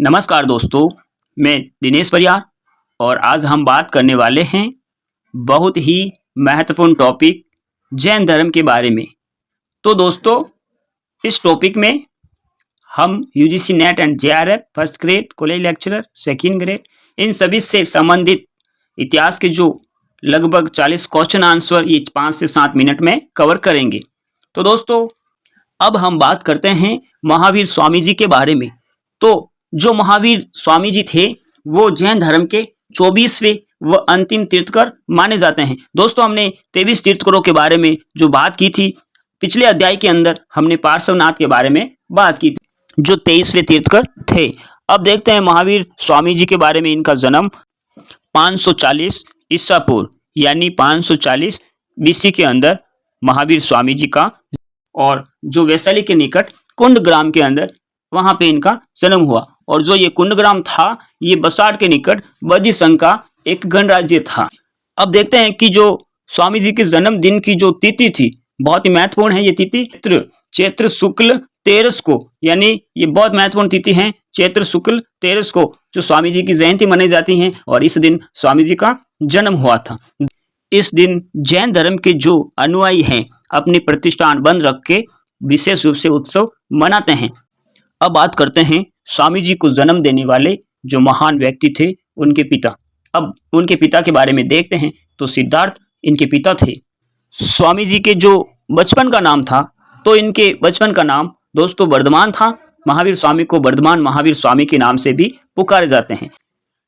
नमस्कार दोस्तों, मैं दिनेश परियार और आज हम बात करने वाले हैं बहुत ही महत्वपूर्ण टॉपिक जैन धर्म के बारे में। तो दोस्तों, इस टॉपिक में हम UGC net and JRF first grade college lecturer second grade इन सभी से संबंधित इतिहास के जो लगभग 40 क्वेश्चन आंसर ये 5 से 7 मिनट में कवर करेंगे। तो दोस्तों, अब हम बात करते हैं महावीर स्वामी जी के बारे में। तो जो महावीर स्वामी जी थे वो जैन धर्म के 24वें व अंतिम तीर्थकर माने जाते हैं। दोस्तों, हमने 23 तीर्थकरों के बारे में जो बात की थी, पिछले अध्याय के अंदर हमने पार्श्वनाथ के बारे में बात की थी जो 23वें तीर्थकर थे। अब देखते हैं महावीर स्वामी जी के बारे में। इनका जन्म 540 ईसा पूर्व यानी 540 बीसी के अंदर महावीर स्वामी जी का, और जो वैशाली के निकट कुंड ग्राम के अंदर वहां पे इनका जन्म हुआ। और जो ये कुंडग्राम था ये बसाड़ के निकट बद्री संघ का एक गणराज्य था। अब देखते हैं कि जो स्वामी जी के जन्मदिन की जो तिथि थी बहुत ही महत्वपूर्ण है। ये तिथि चैत्र शुक्ल 13 को, यानी ये बहुत महत्वपूर्ण तिथि है। चैत्र शुक्ल 13 को जो स्वामी जी की जयंती मनाई जाती है और इस दिन स्वामी जी का जन्म हुआ था। इस दिन जैन धर्म के जो अनुयायी हैं अपने प्रतिष्ठान बंद रख के विशेष रूप से उत्सव मनाते हैं। अब बात करते हैं स्वामी जी को जन्म देने वाले जो महान व्यक्ति थे उनके पिता। अब उनके पिता के बारे में देखते हैं तो सिद्धार्थ इनके पिता थे। स्वामी जी के जो बचपन का नाम था तो इनके बचपन का नाम दोस्तों वर्धमान था। महावीर स्वामी को वर्धमान महावीर स्वामी के नाम से भी पुकारे जाते हैं।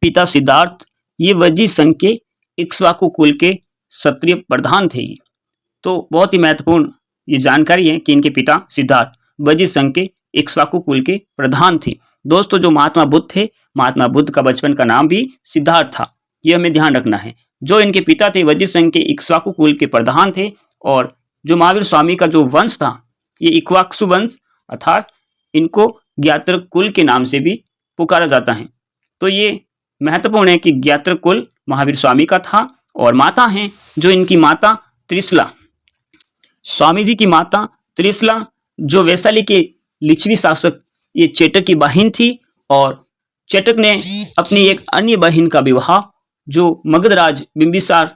पिता सिद्धार्थ ये वज्जी संघ के इक्ष्वाकु कुल के क्षत्रिय प्रधान थे। तो बहुत ही महत्वपूर्ण ये जानकारी है कि इनके पिता सिद्धार्थ वज्जी संघ के इक्ष्वाकु कुल के प्रधान थे। दोस्तों, जो महात्मा बुद्ध थे, महात्मा बुद्ध का बचपन का नाम भी सिद्धार्थ था, ये हमें ध्यान रखना है। जो इनके पिता थे वज्जी संघ के इक्ष्वाकु कुल के प्रधान थे, और जो महावीर स्वामी का जो वंश था ये इक्ष्वाकु वंश अर्थात इनको ज्ञात्र कुल के नाम से भी पुकारा जाता है। तो ये महत्वपूर्ण है कि ज्ञात्र कुल महावीर स्वामी का था। और माता हैं जो इनकी माता त्रिशला, स्वामी जी की माता त्रिशला जो वैशाली के लिच्छवी शासक ये चेटक की बहन थी, और चेटक ने अपनी एक अन्य बहन का विवाह जो मगधराज बिंबिसार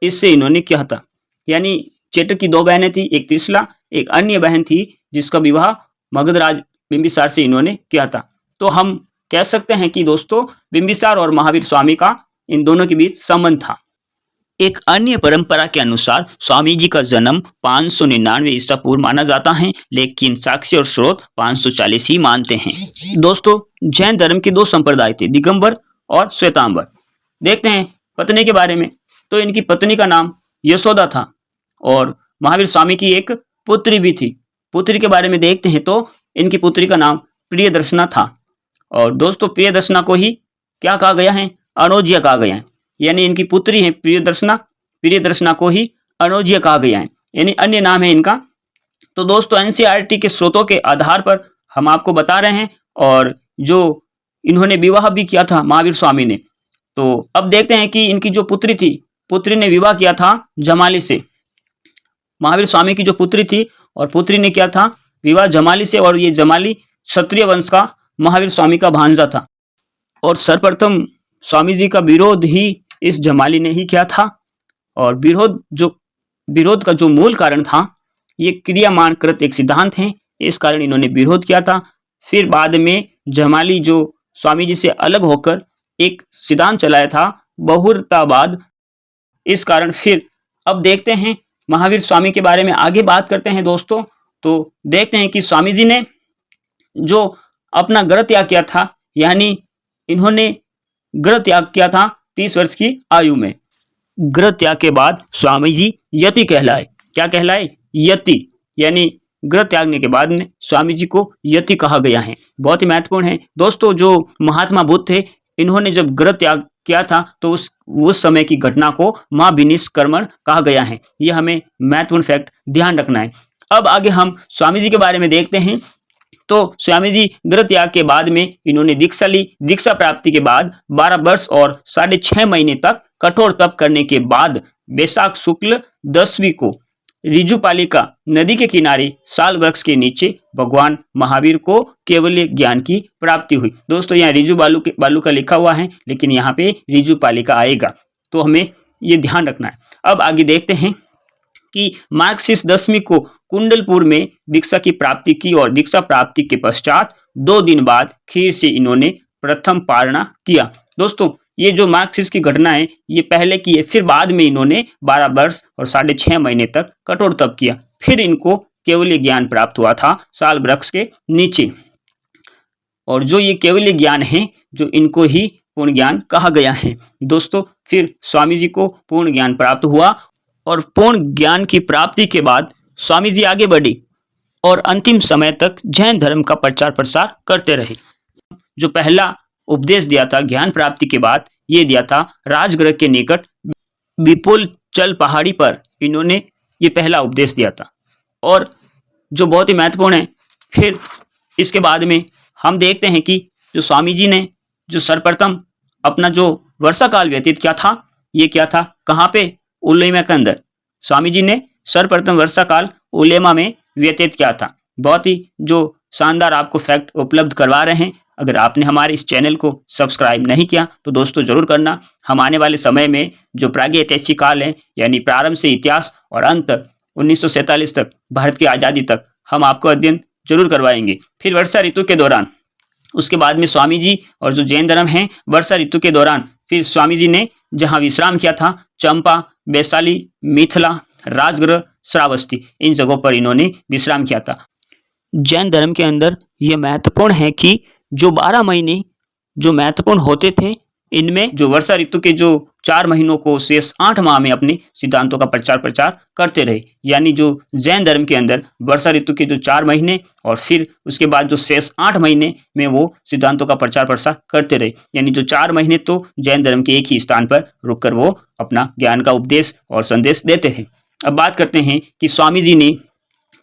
इससे इन्होंने किया था। यानी चेटक की 2 बहनें थी, एक त्रिशला एक अन्य बहन थी जिसका विवाह मगधराज बिंबिसार से इन्होंने किया था। तो हम कह सकते हैं कि दोस्तों बिंबिसार और महावीर स्वामी का इन दोनों के बीच संबंध था। एक अन्य परंपरा के अनुसार स्वामी जी का जन्म 599 ईसा पूर्व माना जाता है, लेकिन साक्ष्य और स्रोत 540 ही मानते हैं। दोस्तों, जैन धर्म के 2 संप्रदाय थे, दिगंबर और श्वेतांबर। देखते हैं पत्नी के बारे में। तो इनकी पत्नी का नाम यशोदा था और महावीर स्वामी की एक पुत्री भी थी। पुत्री के बारे में देखते हैं तो इनकी पुत्री का नाम प्रियदर्शना था। और दोस्तों, प्रियदर्शना को ही क्या कहा गया है? अनोजिया कहा गया है। यानी इनकी पुत्री है प्रियदर्शना, प्रियदर्शना को ही अनोजिया कहा गया है, यानी अन्य नाम है इनका। तो दोस्तों, एनसीईआरटी के स्रोतों के आधार पर हम आपको बता रहे हैं, और जो इन्होंने विवाह भी किया था महावीर स्वामी ने। तो अब देखते हैं कि इनकी जो पुत्री थी, पुत्री ने विवाह किया था जमाली से। महावीर स्वामी की जो पुत्री थी और पुत्री ने किया था विवाह जमाली से, और ये जमाली क्षत्रिय वंश का महावीर स्वामी का भांजा था। और सर्वप्रथम स्वामी जी का विरोध ही इस जमाली ने ही किया था। और विरोध का जो मूल कारण था ये क्रियामान कृत एक सिद्धांत है, इस कारण इन्होंने विरोध किया था। फिर बाद में जमाली जो स्वामी जी से अलग होकर एक सिद्धांत चलाया था बहुरतावाद, इस कारण फिर अब देखते हैं महावीर स्वामी के बारे में आगे बात करते हैं दोस्तों। तो देखते हैं कि स्वामी जी ने जो अपना ग्रह त्याग किया था, यानी इन्होंने ग्रह त्याग किया था 30 वर्ष की आयु में। ग्रह त्याग के बाद स्वामी जी यति कहलाए। क्या कहलाए? यति। यानी ग्रह त्यागने के बाद में स्वामी जी को यति कहा गया है। बहुत ही महत्वपूर्ण है दोस्तों। जो महात्मा बुद्ध थे इन्होंने जब ग्रह त्याग किया था तो उस समय की घटना को महाविनिष्क्रमण कहा गया है। यह हमें महत्वपूर्ण फैक्ट ध्यान रखना है। अब आगे हम स्वामी जी के बारे में देखते हैं। तो स्वामी जी ग्रह त्याग के बाद में इन्होंने दीक्षा ली। दीक्षा प्राप्ति के बाद 12 वर्ष और 6.5 महीने तक कठोर तप करने के बाद वैशाख शुक्ल 10वीं को ऋजुपालिका नदी के किनारे साल वृक्ष के नीचे भगवान महावीर को केवल्य ज्ञान की प्राप्ति हुई। दोस्तों यहाँ ऋजु बालू का लिखा हुआ है, लेकिन यहाँ पे ऋजुपालिका आएगा, तो हमें ये ध्यान रखना है। अब आगे देखते हैं कि मार्क्सिस दसवीं को कुंडलपुर में दीक्षा की प्राप्ति की और दीक्षा प्राप्ति के पश्चात 2 दिन बाद खीर से इन्होंने प्रथम पारणा किया। दोस्तों ये जो मार्क्सिस की घटना है ये पहले की है, फिर बाद में इन्होंने 12 वर्ष और 6.5 महीने तक कठोर तप किया, फिर इनको केवल्य ज्ञान प्राप्त हुआ था साल वृक्ष के नीचे। और जो ये केवल्य ज्ञान है जो इनको ही पूर्ण ज्ञान कहा गया है। दोस्तों फिर स्वामी जी को पूर्ण ज्ञान प्राप्त हुआ और पूर्ण ज्ञान की प्राप्ति के बाद स्वामी जी आगे बढ़े और अंतिम समय तक जैन धर्म का प्रचार प्रसार करते रहे। जो पहला उपदेश दिया था ज्ञान प्राप्ति के बाद, ये दिया था राजगृह के निकट विपुलचल पहाड़ी पर इन्होंने ये पहला उपदेश दिया था, और जो बहुत ही महत्वपूर्ण है। फिर इसके बाद में हम देखते हैं कि जो स्वामी जी ने जो सर्वप्रथम अपना जो वर्षा काल व्यतीत किया था, ये क्या था, कहाँ पे, उलेमा के अंदर स्वामी जी ने सर्वप्रथम वर्षा काल उलेमा में व्यतीत किया था। बहुत ही जो शानदार आपको फैक्ट उपलब्ध करवा रहे हैं। अगर आपने हमारे इस चैनल को सब्सक्राइब नहीं किया तो दोस्तों जरूर करना। हम आने वाले समय में जो प्रागैतिहासिक काल है, यानी प्रारंभ से इतिहास और अंत 1947 तक, भारत की आज़ादी तक, हम आपको अध्ययन जरूर करवाएंगे। फिर वर्षा ऋतु के दौरान, उसके बाद में स्वामी जी और जो जैन धर्म है, वर्षा ऋतु के दौरान फिर स्वामी जी ने जहाँ विश्राम किया था, चंपा, वैशाली, मिथिला, राजगृह, श्रावस्ती, इन जगहों पर इन्होंने विश्राम किया था। जैन धर्म के अंदर ये महत्वपूर्ण है कि जो 12 महीने जो महत्वपूर्ण होते थे, इनमें जो वर्षा ऋतु के जो 4 महीनों को शेष 8 माह में अपने सिद्धांतों का प्रचार करते रहे। यानी जो जैन धर्म के अंदर वर्षा ऋतु के जो 4 महीने और फिर उसके बाद जो शेष 8 महीने में वो सिद्धांतों का प्रचार प्रसार करते रहे। यानी जो 4 महीने तो जैन धर्म के एक ही स्थान पर रुककर वो अपना ज्ञान का उपदेश और संदेश देते हैं। अब बात करते हैं कि स्वामी जी ने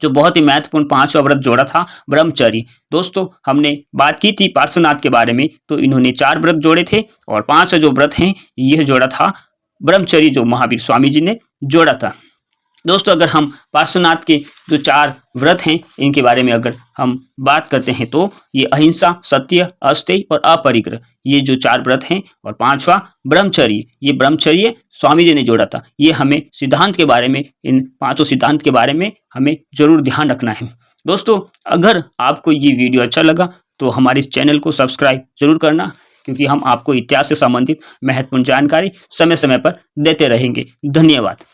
जो बहुत ही महत्वपूर्ण 5वां व्रत जोड़ा था, ब्रह्मचर्य। दोस्तों हमने बात की थी पार्श्वनाथ के बारे में, तो इन्होंने 4 व्रत जोड़े थे और 5वां जो व्रत हैं यह जोड़ा था ब्रह्मचर्य, जो महावीर स्वामी जी ने जोड़ा था। दोस्तों अगर हम पार्श्वनाथ के जो 4 व्रत हैं इनके बारे में अगर हम बात करते हैं तो ये अहिंसा, सत्य, अस्तेय और अपरिग्रह, ये जो 4 व्रत हैं, और 5वां ब्रह्मचर्य, ये ब्रह्मचर्य स्वामी जी ने जोड़ा था। ये हमें सिद्धांत के बारे में, इन 5 सिद्धांत के बारे में हमें जरूर ध्यान रखना है। दोस्तों अगर आपको ये वीडियो अच्छा लगा तो हमारे इस चैनल को सब्सक्राइब जरूर करना, क्योंकि हम आपको इतिहास से संबंधित महत्वपूर्ण जानकारी समय समय पर देते रहेंगे। धन्यवाद।